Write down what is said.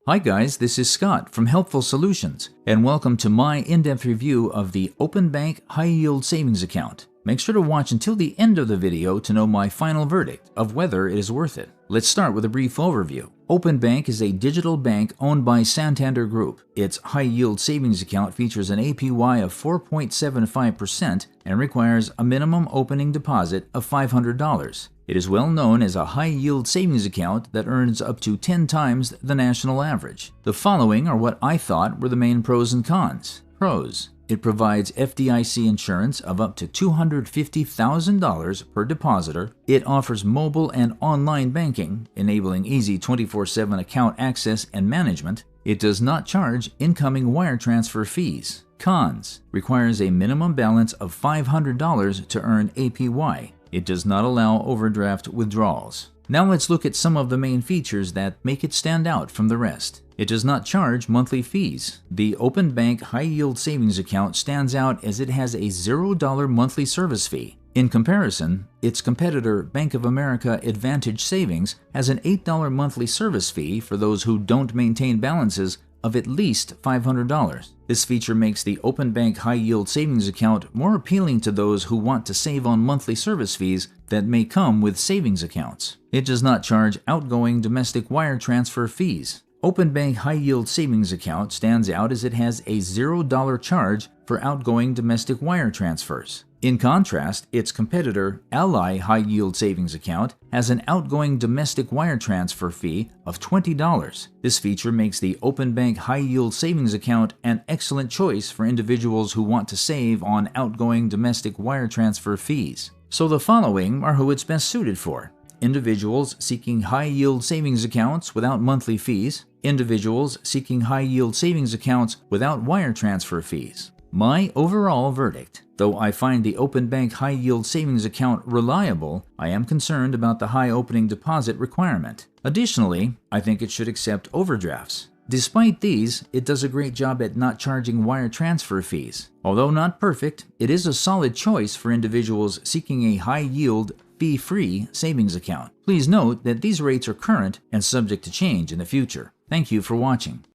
Hi guys, this is Scott from Helpful Solutions, and welcome to my in-depth review of the Openbank High Yield Savings Account. Make sure to watch until the end of the video to know my final verdict of whether it is worth it. Let's start with a brief overview. Openbank is a digital bank owned by Santander Group. Its high-yield savings account features an APY of 4.75% and requires a minimum opening deposit of $500. It is well known as a high-yield savings account that earns up to 10 times the national average. The following are what I thought were the main pros and cons. Pros: it provides FDIC insurance of up to $250,000 per depositor. It offers mobile and online banking, enabling easy 24/7 account access and management. It does not charge incoming wire transfer fees. Cons: requires a minimum balance of $500 to earn APY. It does not allow overdraft withdrawals. Now let's look at some of the main features that make it stand out from the rest. It does not charge monthly fees. The Openbank High Yield Savings Account stands out as it has a $0 monthly service fee. In comparison, its competitor Bank of America Advantage Savings has an $8 monthly service fee for those who don't maintain balances of at least $500. This feature makes the Openbank High Yield Savings Account more appealing to those who want to save on monthly service fees that may come with savings accounts. It does not charge outgoing domestic wire transfer fees. Openbank High Yield Savings Account stands out as it has a $0 charge for outgoing domestic wire transfers. In contrast, its competitor, Ally High Yield Savings Account, has an outgoing domestic wire transfer fee of $20. This feature makes the Openbank High Yield Savings Account an excellent choice for individuals who want to save on outgoing domestic wire transfer fees. So the following are who it's best suited for: individuals seeking high-yield savings accounts without monthly fees, individuals seeking high-yield savings accounts without wire transfer fees. My overall verdict: though I find the Openbank High Yield Savings Account reliable, I am concerned about the high opening deposit requirement. Additionally, I think it should accept overdrafts. Despite these, it does a great job at not charging wire transfer fees. Although not perfect, it is a solid choice for individuals seeking a high-yield, fee-free savings account. Please note that these rates are current and subject to change in the future. Thank you for watching.